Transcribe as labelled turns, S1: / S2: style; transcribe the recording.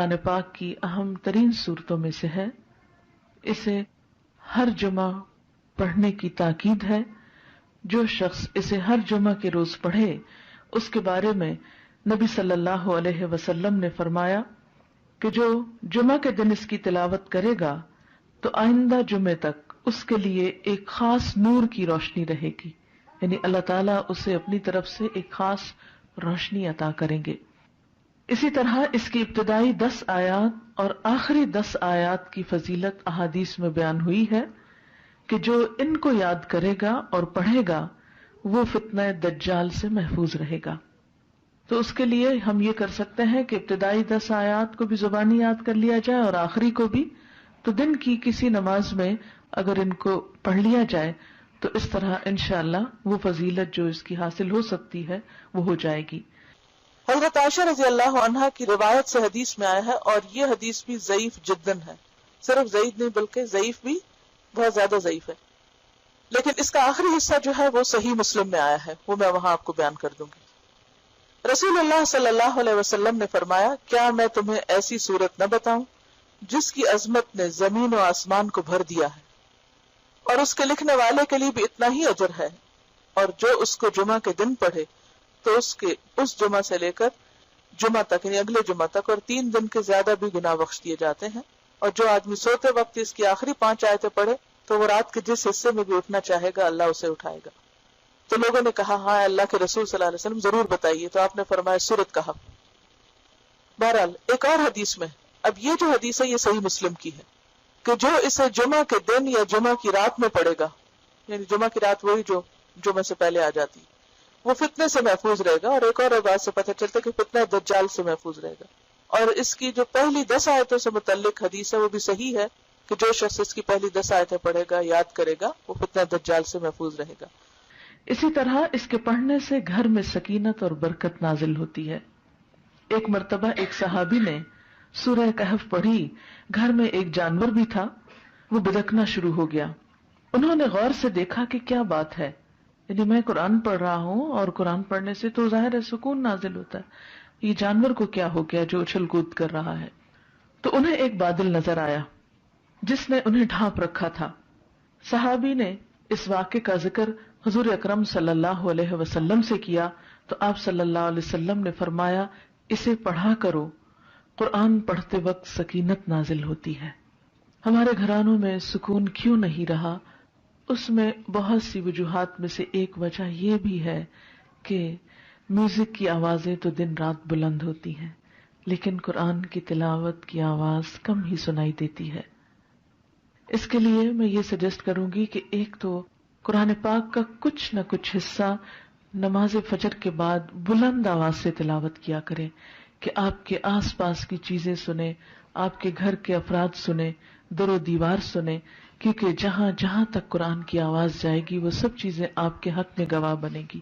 S1: قرآن پاک کی اہم ترین صورتوں میں سے ہے. اسے ہر جمعہ پڑھنے کی تاکید ہے. جو شخص اسے ہر جمعہ کے روز پڑھے اس کے بارے میں نبی صلی اللہ علیہ وسلم نے فرمایا کہ جو جمعہ کے دن اس کی تلاوت کرے گا تو آئندہ جمعے تک اس کے لیے ایک خاص نور کی روشنی رہے گی، یعنی اللہ تعالیٰ اسے اپنی طرف سے ایک خاص روشنی عطا کریں گے. اسی طرح اس کی ابتدائی 10 آیات اور آخری 10 آیات کی فضیلت احادیث میں بیان ہوئی ہے کہ جو ان کو یاد کرے گا اور پڑھے گا وہ فتنہ دجال سے محفوظ رہے گا. تو اس کے لیے ہم یہ کر سکتے ہیں کہ ابتدائی 10 آیات کو بھی زبانی یاد کر لیا جائے اور آخری کو بھی. تو دن کی کسی نماز میں اگر ان کو پڑھ لیا جائے تو اس طرح انشاءاللہ وہ فضیلت جو اس کی حاصل ہو سکتی ہے وہ ہو جائے گی.
S2: حضرت عائشہ رضی اللہ عنہا کی روایت سے حدیث میں آیا ہے، اور یہ حدیث بھی ضعیف جداً ہے، صرف ضعیف نہیں بلکہ ضعیف بھی بہت زیادہ ضعیف ہے، لیکن اس کا آخری حصہ جو ہے وہ صحیح مسلم میں آیا ہے، وہ میں وہاں آپ کو بیان کر دوں گی. رسول اللہ صلی اللہ علیہ وسلم نے فرمایا، کیا میں تمہیں ایسی صورت نہ بتاؤں جس کی عظمت نے زمین و آسمان کو بھر دیا ہے، اور اس کے لکھنے والے کے لیے بھی اتنا ہی اجر ہے، اور جو اس کو جمعہ کے دن پڑھے تو اس جمعہ سے لے کر جمعہ تک یعنی اگلے جمعہ تک اور 3 دن کے زیادہ بھی گناہ بخش دیے جاتے ہیں. اور جو آدمی سوتے وقت اس کی آخری 5 آیتیں پڑھے تو وہ رات کے جس حصے میں بھی اٹھنا چاہے گا اللہ اسے اٹھائے گا. تو لوگوں نے کہا ہاں اللہ کے رسول صلی اللہ علیہ وسلم ضرور بتائیے، تو آپ نے فرمایا سورت کہا. بہرحال ایک اور حدیث میں، اب یہ جو حدیث ہے یہ صحیح مسلم کی ہے کہ جو اسے جمعہ کے دن یا جمعہ کی رات میں پڑھے گا، یعنی جمعہ کی رات وہی جو جمعہ سے پہلے آ جاتی، وہ فتنے سے محفوظ رہے گا. اور ایک اور بات سے پتہ چلتا ہے کہ فتنہ دجال سے محفوظ رہے گا. اور اس کی جو پہلی 10 آیتوں سے متعلق حدیث ہے وہ بھی صحیح ہے کہ جو شخص اس کی پہلی 10 آیتیں پڑھے گا، یاد کرے گا، وہ فتنہ دجال سے محفوظ رہے گا.
S1: اسی طرح اس کے پڑھنے سے گھر میں سکینت اور برکت نازل ہوتی ہے. ایک مرتبہ ایک صحابی نے سورہ کہف پڑھی، گھر میں ایک جانور بھی تھا، وہ بدکنا شروع ہو گیا. انہوں نے غور سے دیکھا کہ کیا بات ہے، یعنی میں قرآن پڑھ رہا ہوں اور قرآن پڑھنے سے تو ظاہر ہے سکون نازل ہوتا ہے، یہ جانور کو کیا ہو گیا جو اچھل کود کر رہا ہے. تو انہیں ایک بادل نظر آیا جس نے انہیں ڈھانپ رکھا تھا. صحابی نے اس واقعے کا ذکر حضور اکرم صلی اللہ علیہ وسلم سے کیا تو آپ صلی اللہ علیہ وسلم نے فرمایا، اسے پڑھا کرو، قرآن پڑھتے وقت سکینت نازل ہوتی ہے. ہمارے گھرانوں میں سکون کیوں نہیں رہا؟ اس میں بہت سی وجوہات میں سے ایک وجہ یہ بھی ہے کہ میوزک کی آوازیں تو دن رات بلند ہوتی ہیں لیکن قرآن کی تلاوت کی آواز کم ہی سنائی دیتی ہے. اس کے لیے میں یہ سجیسٹ کروں گی کہ ایک تو قرآن پاک کا کچھ نہ کچھ حصہ نماز فجر کے بعد بلند آواز سے تلاوت کیا کریں کہ آپ کے آس پاس کی چیزیں سنیں، آپ کے گھر کے افراد سنیں، در و دیوار سنیں، کیونکہ جہاں جہاں تک قرآن کی آواز جائے گی وہ سب چیزیں آپ کے حق میں گواہ بنے گی.